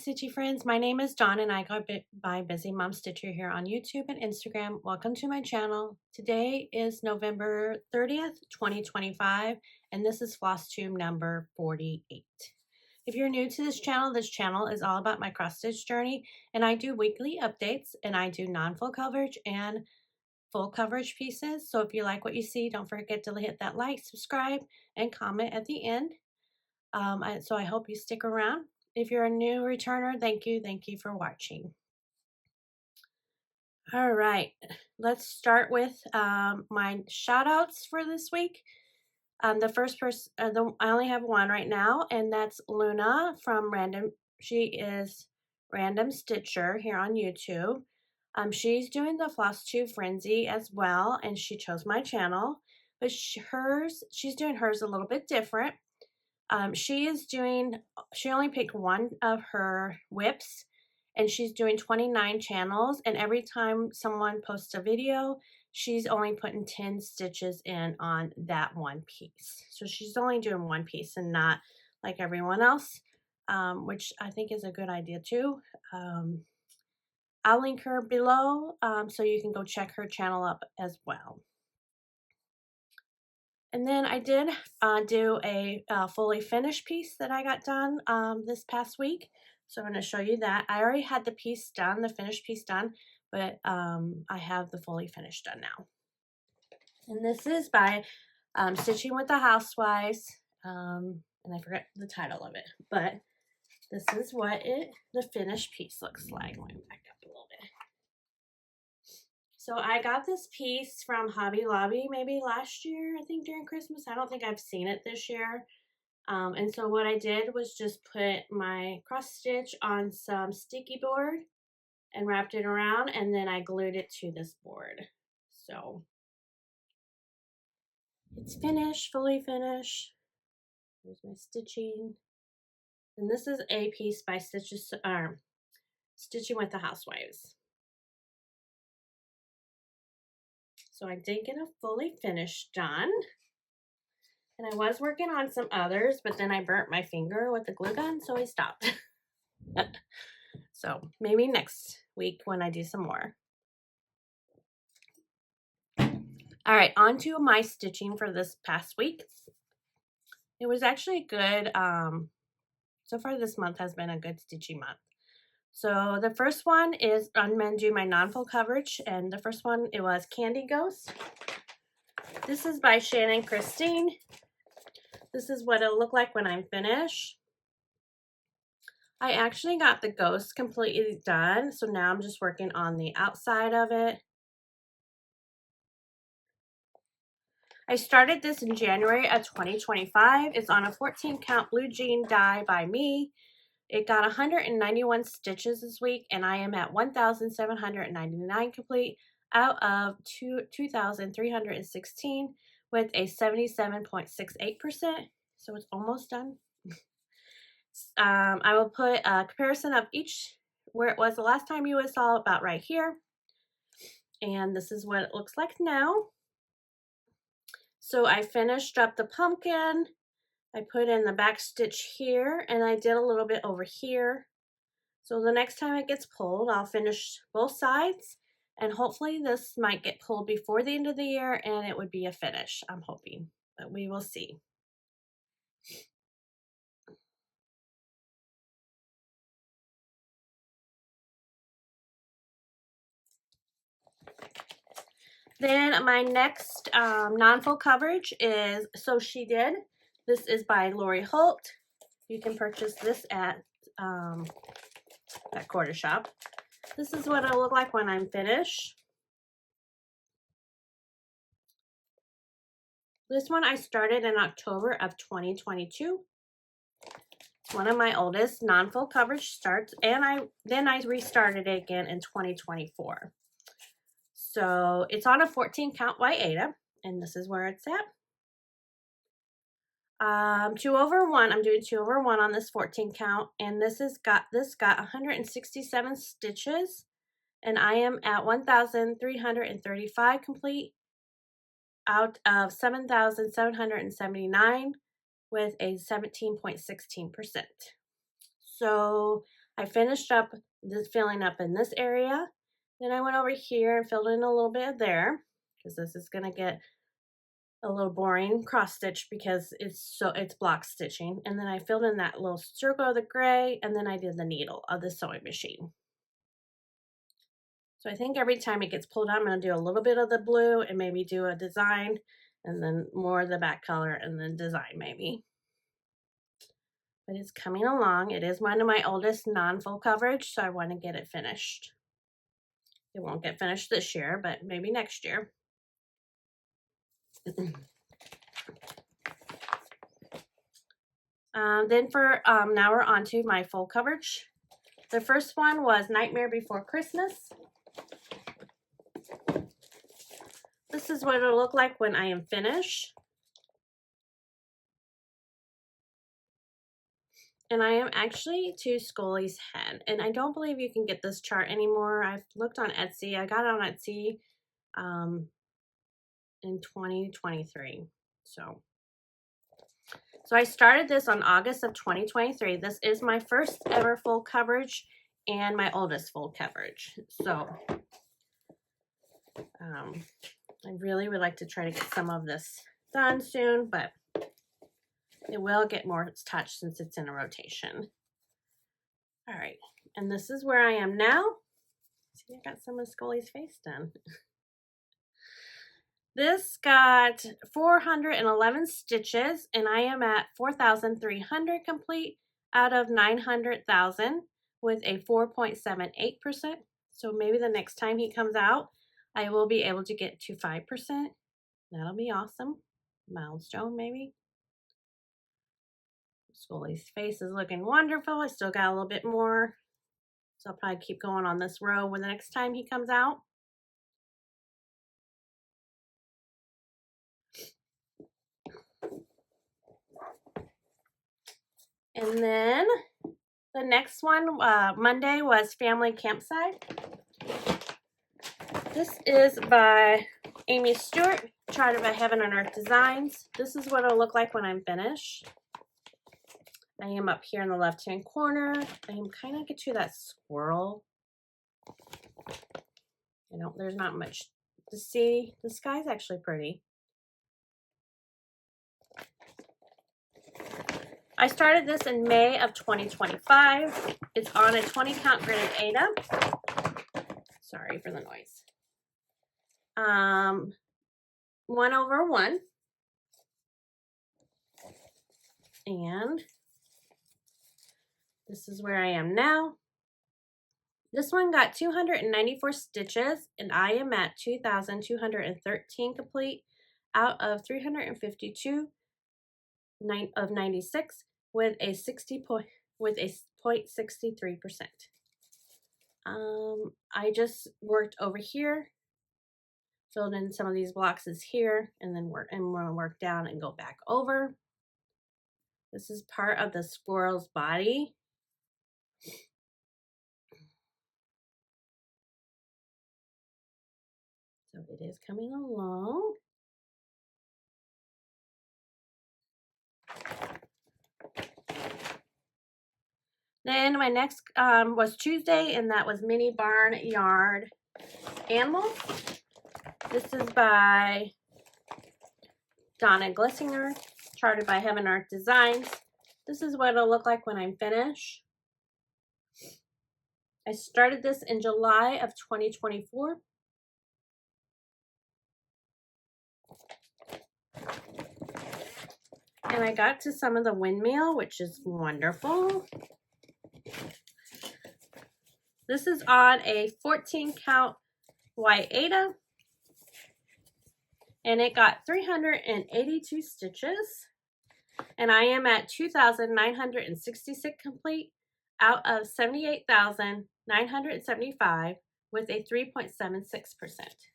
stitchy friends, my name is Dona and I go by Busymomstitcher here on YouTube and Instagram. Welcome to my channel. Today is November 30th, 2025, and this is Flosstube number 48. If you're new to this channel is all about my cross stitch journey, and I do weekly updates, and I do non-full coverage and full coverage pieces. So if you like what you see, don't forget to hit that like, subscribe, and comment at the end. So I hope you stick around. If you're a new returner, thank you for watching. All right, let's start with my shout outs for this week. The first person, I only have one right now, and that's Luna from she is Random Stitcher here on YouTube. She's doing the Flosstube Frenzy as well, and she chose my channel, but she's doing hers a little bit different. She only picked one of her whips, and she's doing 29 channels, and every time someone posts a video, she's only putting 10 stitches in on that one piece. So she's only doing one piece and not like everyone else, which I think is a good idea too. I'll link her below so you can go check her channel up as well. And then I did do a fully finished piece that I got done this past week. So I'm going to show you that. I already had the piece done, the finished piece done, but I have the fully finished done now. And this is by Stitching with the Housewives. And I forgot the title of it, but this is what the finished piece looks like. Let me back up a little bit. So I got this piece from Hobby Lobby maybe last year, I think during Christmas. I don't think I've seen it this year. And so what I did was just put my cross stitch on some sticky board and wrapped it around, and then I glued it to this board. So it's finished, fully finished. Here's my stitching. And this is a piece by Stitching with the Housewives. So I did get a fully finished done. And I was working on some others, but then I burnt my finger with the glue gun, so I stopped. So maybe next week when I do some more. All right, on to my stitching for this past week. It was actually good. So far this month has been a good stitching month. So the first one is, I'm going to do my non-full coverage, and the first one, it was Candy Ghost. This is by Shannon Christine. This is what it'll look like when I'm finished. I actually got the ghost completely done, so now I'm just working on the outside of it. I started this in January of 2025. It's on a 14 count blue jean die by me. It got 191 stitches this week, and I am at 1,799 complete out of 2,316 with a 77.68%. So it's almost done. I will put a comparison of each where it was the last time you saw, about right here. And this is what it looks like now. So I finished up the pumpkin. I put in the back stitch here, and I did a little bit over here. So the next time it gets pulled, I'll finish both sides, and hopefully this might get pulled before the end of the year and it would be a finish, I'm hoping, but we will see. Then my next non-full coverage is So She Did. This is by Lori Holt. You can purchase this at Quarter Shop. This is what it'll look like when I'm finished. This one I started in October of 2022. It's one of my oldest non-full coverage starts, and then I restarted it again in 2024. So it's on a 14 count white Eder, and this is where it's at. 2 over 1. I'm doing 2 over 1 on this 14 count, and this got 167 stitches, and I am at 1,335 complete out of 7,779 with a 17.16%. So I finished up this filling up in this area. Then I went over here and filled in a little bit there because this is going to get a little boring cross stitch because it's block stitching. And then I filled in that little circle of the gray, and then I did the needle of the sewing machine. So I think every time it gets pulled out, I'm going to do a little bit of the blue and maybe do a design, and then more of the back color and then design maybe. But it's coming along. It is one of my oldest non-full coverage, so I want to get it finished. It won't get finished this year, but maybe next year. Then for now we're on to my full coverage. The first one was Nightmare Before Christmas. This is what it'll look like when I am finished. And I am actually to Scully's head. And I don't believe you can get this chart anymore. I've looked on Etsy. I got it on Etsy in 2023. So I started this on August of 2023. This is my first ever full coverage and my oldest full coverage. So I really would like to try to get some of this done soon, but it will get more touch since it's in a rotation. All right, and this is where I am now. See, I got some of Scully's face done. This got 411 stitches, and I am at 4,300 complete out of 900,000 with a 4.78%. So maybe the next time he comes out, I will be able to get to 5%. That'll be awesome. Milestone, maybe. Scully's face is looking wonderful. I still got a little bit more. So I'll probably keep going on this row when the next time he comes out. And then the next one, Monday, was Family Campsite. This is by Aimee Stewart, charted by Heaven and Earth Designs. This is what it'll look like when I'm finished. I am up here in the left-hand corner. I am kind of get to that squirrel. You know, there's not much to see. The sky's actually pretty. I started this in May of 2025. It's on a 20 count gridded Eder. Sorry for the noise. 1/1. And this is where I am now. This one got 294 stitches, and I am at 2,213 complete out of 352 of 96 with a 0.63%. I just worked over here, filled in some of these blocks here, and then work down and go back over. This is part of the squirrel's body. So it is coming along. Then my next was Tuesday, and that was Mini Barnyard Animals. This is by Dona Gelsinger, charted by Heaven Art Designs. This is what it'll look like when I'm finished. I started this in July of 2024. And I got to some of the windmill, which is wonderful. This is on a 14 count white Eder, and it got 382 stitches, and I am at 2,966 complete out of 78,975 with a 3.76%.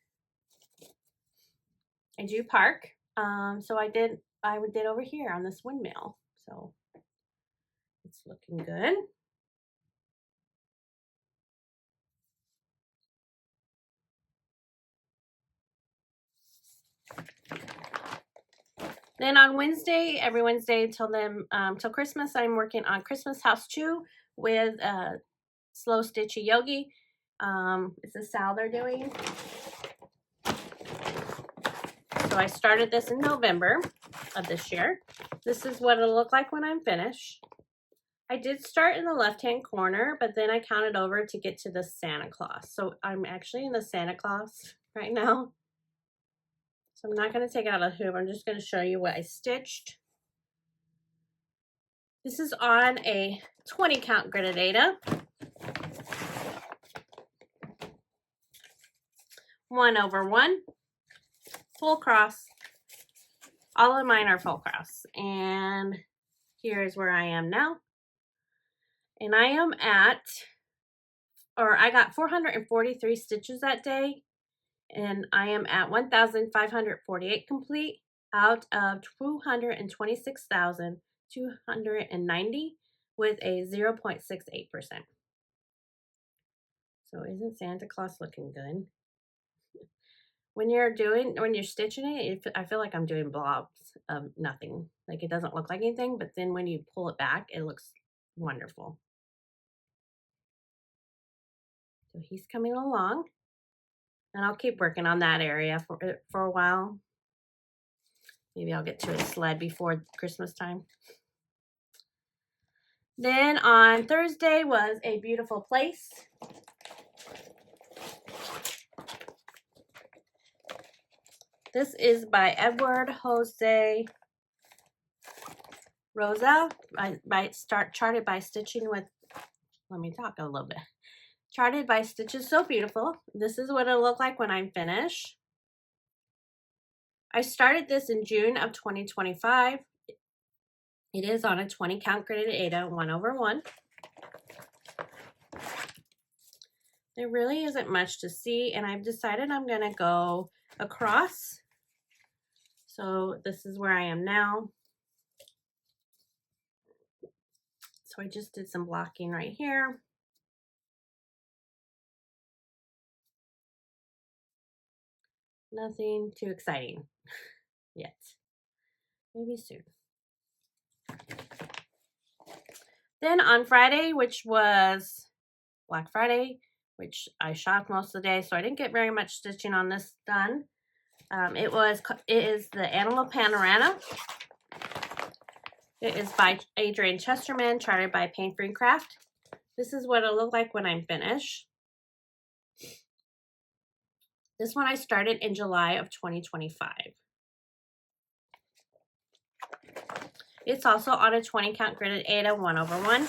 I do park, so I did over here on this windmill, so it's looking good. Then on Wednesday, every Wednesday till Christmas, I'm working on Christmas House 2 with Slow Stitchy Yogi. It's a sal they're doing. So I started this in November of this year. This is what it'll look like when I'm finished. I did start in the left-hand corner, but then I counted over to get to the Santa Claus. So I'm actually in the Santa Claus right now. So I'm not going to take it out of the hoop. I'm just going to show you what I stitched. This is on a 20 count gridded Aida. 1/1, full cross. All of mine are full cross. And here's where I am now. And I am at, I got 443 stitches that day. And I am at 1,548 complete out of 226,290 with a 0.68%. So isn't Santa Claus looking good? When you're stitching it, I feel like I'm doing blobs of nothing. Like it doesn't look like anything, but then when you pull it back, it looks wonderful. So he's coming along. And I'll keep working on that area for a while. Maybe I'll get to a sled before Christmas time. Then on Thursday was A Beautiful Place. This is by Edward Jose Rosa. Charted by Stitching with, let me talk a little bit. Charted by Stitches So Beautiful. This is what it'll look like when I'm finished. I started this in June of 2025. It is on a 20 count gridded Aida 1/1. There really isn't much to see, and I've decided I'm going to go across. So this is where I am now. So I just did some blocking right here. Nothing too exciting yet. Maybe soon. Then on Friday, which was Black Friday, which I shopped most of the day, so I didn't get very much stitching on this done. It is the Animal Panorama. It is by Adrian Chesterman, charted by Paint Free Craft. This is what it'll look like when I'm finished. This one I started in July of 2025. It's also on a 20 count gridded Aida 1/1.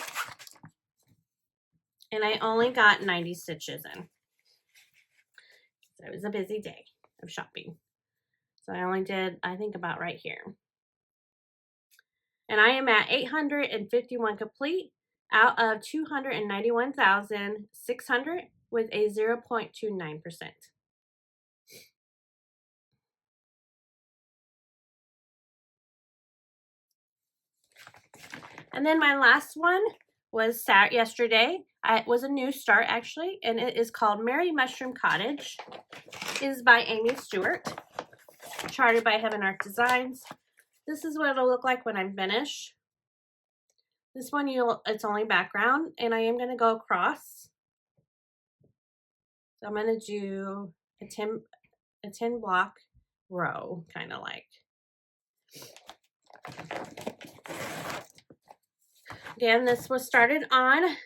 And I only got 90 stitches in. So it was a busy day of shopping. So I only did, I think, about right here. And I am at 851 complete out of 291,600 with a 0.29%. And then my last one was yesterday. It was a new start actually, and it is called Merry Mushroom Cottage. It is by Aimee Stewart, charted by Heaven Art Designs. This is what it'll look like when I'm finished. This one, it's only background, and I am going to go across. So I'm going to do a 10 block row, kind of like. Again, this was started on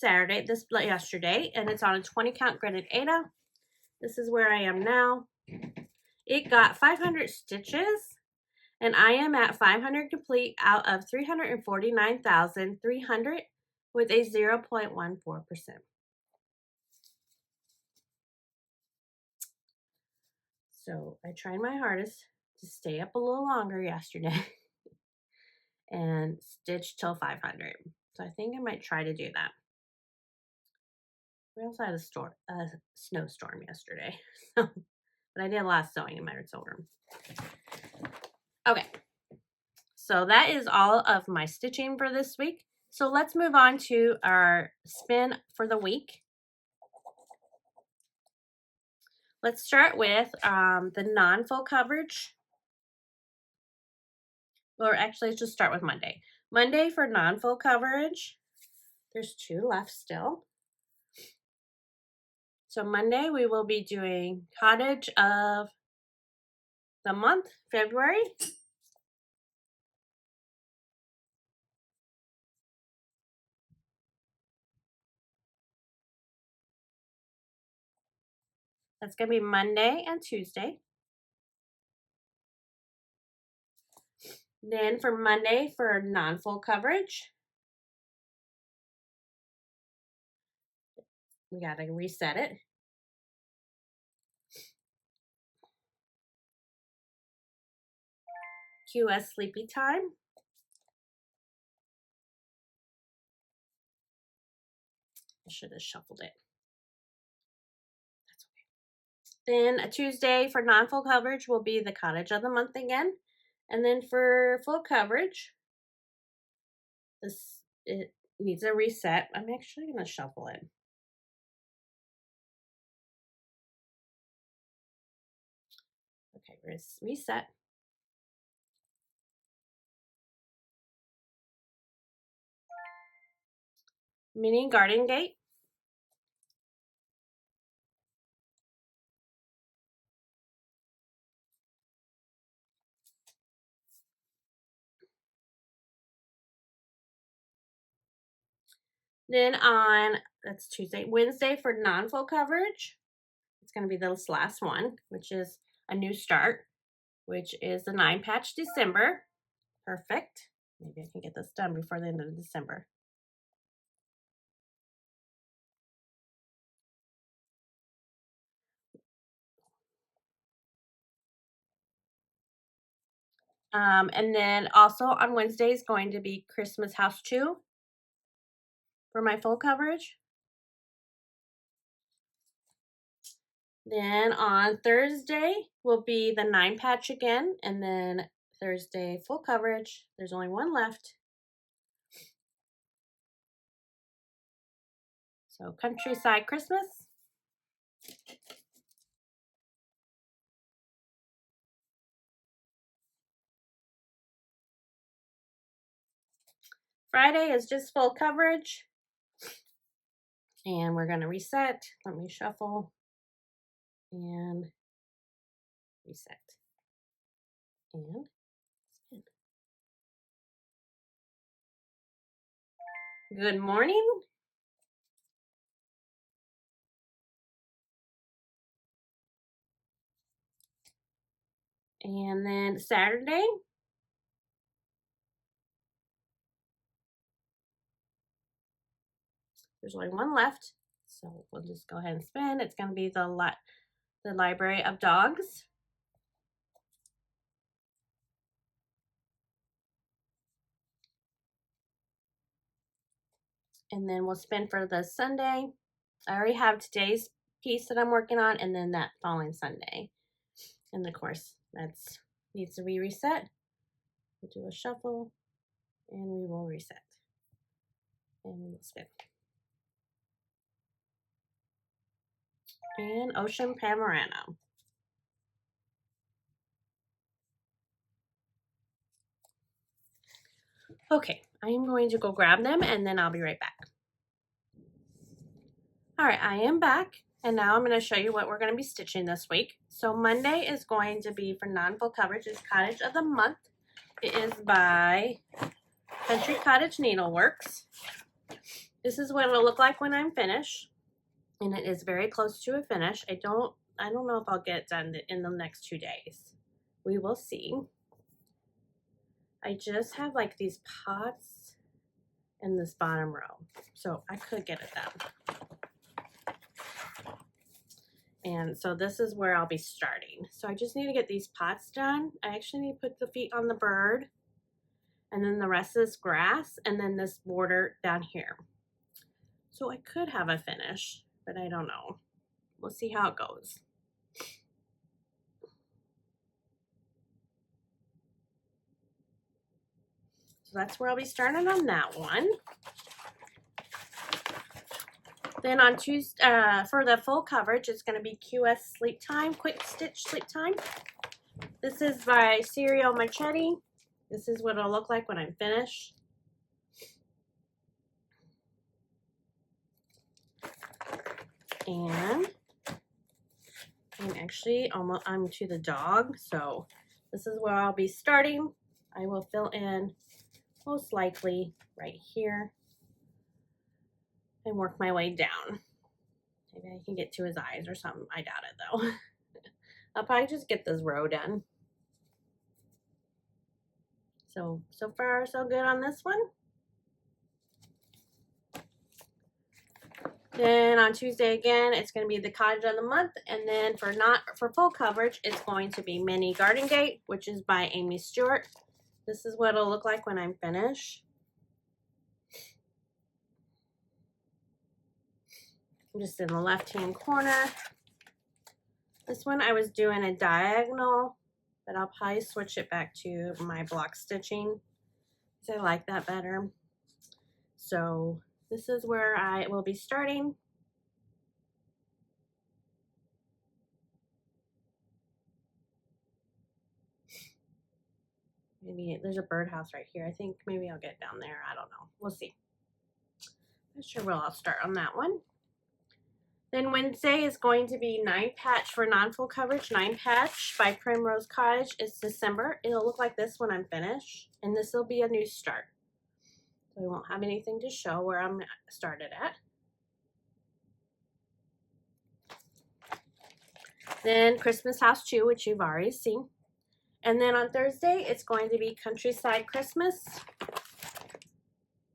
yesterday, and it's on a 20 count gridded Aida. This is where I am now. It got 500 stitches, and I am at 500 complete out of 349,300 with a 0.14%. So I tried my hardest to stay up a little longer yesterday and stitch till 500. So I think I might try to do that. We also had a snowstorm yesterday, but I did a lot of sewing in my sewing room. Okay, so that is all of my stitching for this week. So let's move on to our spin for the week. Let's start with the non-full coverage. Or actually, let's just start with Monday. Monday for non-full coverage. There's 2 left still. So Monday we will be doing Cottage of the month, February. That's going to be Monday and Tuesday. Then for Monday, for non-full coverage, we got to reset it. QS Sleepy Time. I should have shuffled it. That's okay. Then a Tuesday for non-full coverage will be the Cottage of the month again. And then for full coverage, it needs a reset. I'm actually going to shuffle it. Okay, reset. Mini Garden Gate. Then that's Tuesday, Wednesday for non-full coverage. It's going to be this last one, which is a new start, which is the 9-patch December. Perfect. Maybe I can get this done before the end of December. And then also on Wednesday is going to be Christmas House 2 for my full coverage. Then on Thursday will be the 9-patch again, and then Thursday full coverage. There's only one left. So Countryside Christmas. Friday is just full coverage. And we're going to reset. Let me shuffle and reset. And spin. Good morning. And then Saturday. There's only one left. So we'll just go ahead and spin. It's going to be the Library of Dogs. And then we'll spin for the Sunday. I already have today's piece that I'm working on, and then that following Sunday. And of course, that needs to be reset. We'll do a shuffle, and we will reset. And we'll spin. And Ocean Panorama. Okay, I am going to go grab them, and then I'll be right back. All right, I am back, and now I'm going to show you what we're going to be stitching this week. So Monday is going to be for non-full coverage. It's Cottage of the Month. It is by Country Cottage Needleworks. This is what it'll look like when I'm finished, and it is very close to a finish. I don't know if I'll get it done in the next 2 days. We will see. I just have like these pots in this bottom row, so I could get it done. And so this is where I'll be starting. So I just need to get these pots done. I actually need to put the feet on the bird, and then the rest is grass, and then this border down here. So I could have a finish, but I don't know. We'll see how it goes. So that's where I'll be starting on that one. Then on Tuesday, for the full coverage, it's going to be QS Sleep Time, Quick Stitch Sleep Time. This is by Serial Machete. This is what it'll look like when I'm finished. And I'm to the dog, so this is where I'll be starting. I will fill in most likely right here and work my way down. Maybe I can get to his eyes or something. I doubt it though. I'll probably just get this row done. So far so good on this one. Then on Tuesday again, it's going to be the Cottage of the Month. And then for full coverage, it's going to be Mini Garden Gate, which is by Aimee Stewart. This is what it'll look like when I'm finished. I'm just in the left-hand corner. This one I was doing a diagonal, but I'll probably switch it back to my block stitching because I like that better. So this is where I will be starting. Maybe there's a birdhouse right here. I think maybe I'll get down there. I don't know. We'll see. Not sure where I'll start on that one. Then Wednesday is going to be 9 Patch for non-full coverage. 9 Patch by Primrose Cottage. It's December. It'll look like this when I'm finished. And this will be a new start. So we won't have anything to show where I'm started at. Then Christmas House 2, which you've already seen. And then on Thursday, it's going to be Countryside Christmas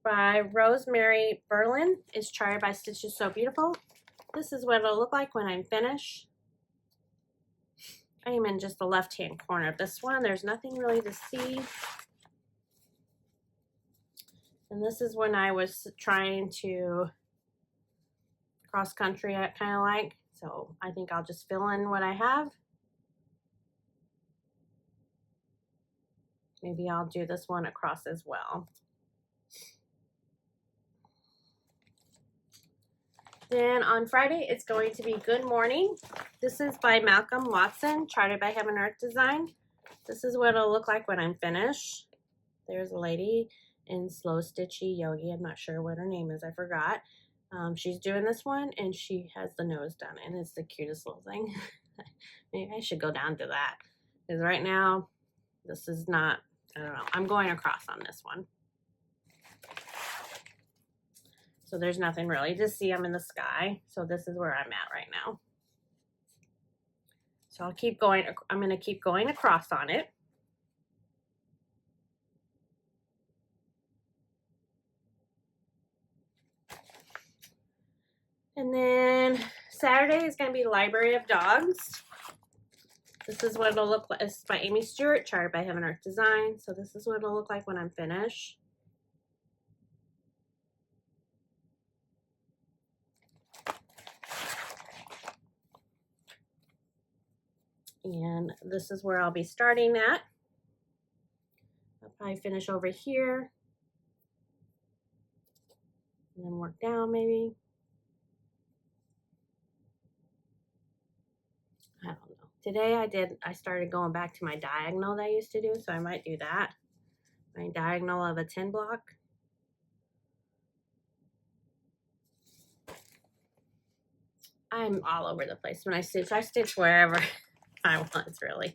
by Rosemary Berlin. It's charted by Stitches So Beautiful. This is what it'll look like when I'm finished. I am in just the left-hand corner of this one. There's nothing really to see. And this is when I was trying to cross-country, I kind of like. So I think I'll just fill in what I have. Maybe I'll do this one across as well. Then on Friday, it's going to be Good Morning. This is by Malcolm Watson, charted by Heaven Earth Design. This is what it'll look like when I'm finished. There's a lady in Slow Stitchy Yogi. I'm not sure what her name is. I forgot. She's doing this one, and she has the nose done, and it's the cutest little thing. Maybe I should go down to that. Because right now, this is not, I don't know. I'm going across on this one. So there's nothing really to see. I'm in the sky. So this is where I'm at right now. So I'll keep going. I'm going to keep going across on it. And then Saturday is going to be Library of Dogs. This is what it'll look like. It's by Aimee Stewart, charted by Heaven Earth Design. So this is what it'll look like when I'm finished. And this is where I'll be starting at. I'll probably finish over here. And then work down maybe. I don't know. Today I started going back to my diagonal that I used to do, so I might do that. My diagonal of a 10 block. I'm all over the place when I stitch. I stitch wherever I want, really.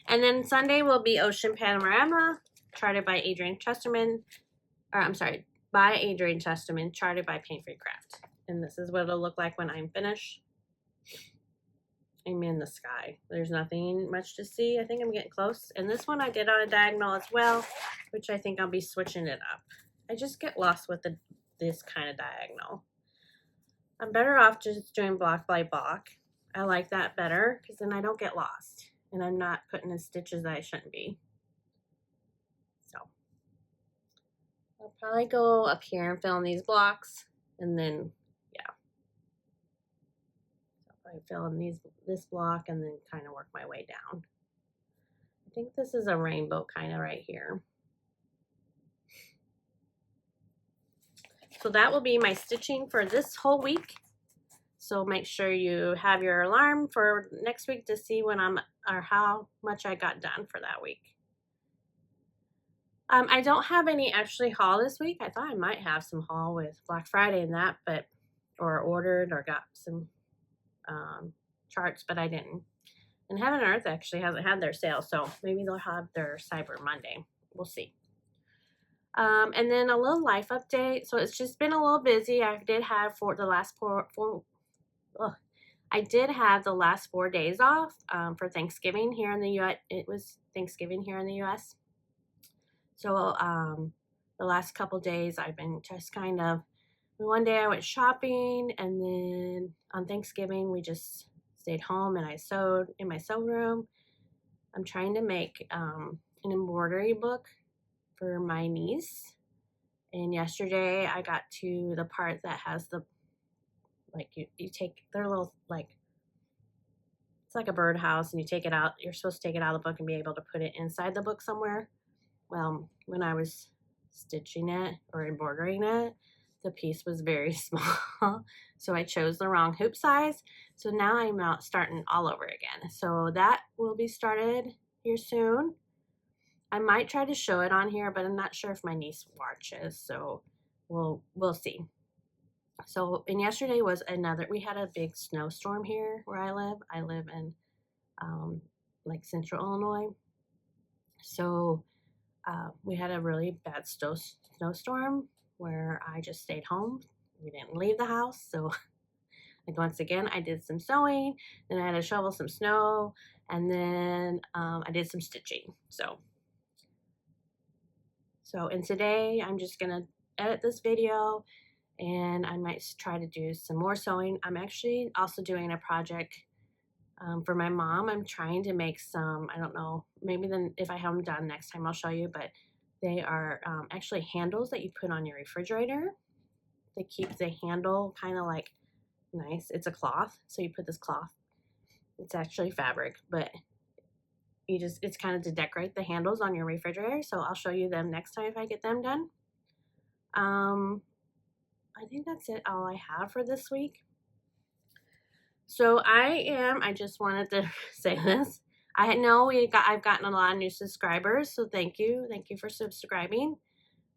And then Sunday will be Ocean Panorama, charted by Adrian Chesterman. Or I'm sorry, by Adrian Chesterman, charted by Paint Free Craft. And this is what it'll look like when I'm finished. I'm in the sky. There's nothing much to see. I think I'm getting close. And this one I did on a diagonal as well, which I think I'll be switching it up. I just get lost with this kind of diagonal. I'm better off just doing block by block. I like that better because then I don't get lost and I'm not putting in stitches that I shouldn't be. So I'll probably go up here and fill in these blocks, and then yeah, so I'll probably fill in this block and then kind of work my way down. I think this is a rainbow kind of right here. So that will be my stitching for this whole week. So make sure you have your alarm for next week to see when or how much I got done for that week. I don't have any actually haul this week. I thought I might have some haul with Black Friday and that, or ordered or got some charts, but I didn't. And Heaven and Earth actually hasn't had their sale, so maybe they'll have their Cyber Monday. We'll see. And then a little life update. So it's just been a little busy. I did have I did have the last 4 days off for Thanksgiving here in the U.S. It was Thanksgiving here in the U.S. So the last couple days I've been just kind of, one day I went shopping, and then on Thanksgiving we just stayed home and I sewed in my sew room. I'm trying to make an embroidery book for my niece. And yesterday I got to the part that has the, like, you take their little, like, it's like a birdhouse, and you take it out. You're supposed to take it out of the book and be able to put it inside the book somewhere. Well, when I was stitching it or embroidering it, the piece was very small. So I chose the wrong hoop size. So now I'm out starting all over again. So that will be started here soon. I might try to show it on here, but I'm not sure if my niece watches, so we'll see. So, and yesterday was we had a big snowstorm here where I live. I live in like central Illinois. So we had a really bad snowstorm where I just stayed home. We didn't leave the house. So like once again, I did some sewing, then I had to shovel some snow, and then I did some stitching. And today I'm just going to edit this video, and I might try to do some more sewing. I'm actually also doing a project for my mom. I'm trying to make some, I don't know, maybe then if I have them done next time I'll show you, but they are actually handles that you put on your refrigerator. They keep the handle kind of like nice. It's a cloth, so you put this cloth. It's actually fabric, but it's kind of to decorate the handles on your refrigerator. So I'll show you them next time if I get them done. I think that's it, all I have for this week. So I just wanted to say this. I know I've gotten a lot of new subscribers, so thank you for subscribing.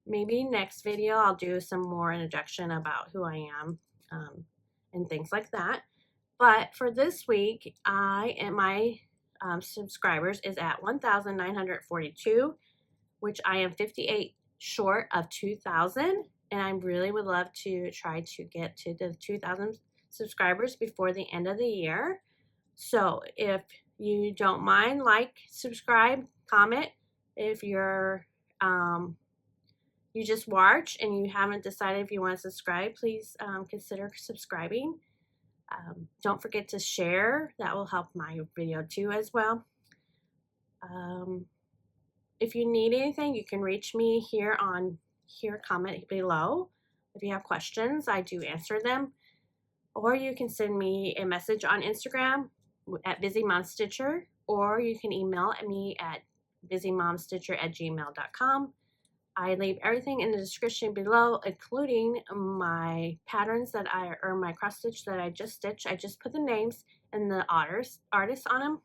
Maybe next video I'll do some more introduction about who I am and things like that. But for this week, my subscribers is at 1,942, which I am 58 short of 2,000, and I really would love to try to get to the 2,000 subscribers before the end of the year. So if you don't mind, like, subscribe, comment. If you're you just watch and you haven't decided if you want to subscribe, please consider subscribing. Don't forget to share. That will help my video too as well. If you need anything, you can reach me here, comment below. If you have questions, I do answer them. Or you can send me a message on Instagram at Busymomstitcher, or you can email me at busymomstitcher@gmail.com. I leave everything in the description below, including my patterns or my cross stitch that I just stitched. I just put the names and the artists on them.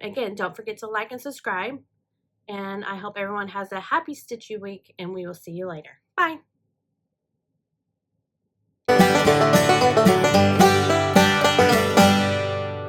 Again, don't forget to like and subscribe. And I hope everyone has a happy stitchy week, and we will see you later. Bye.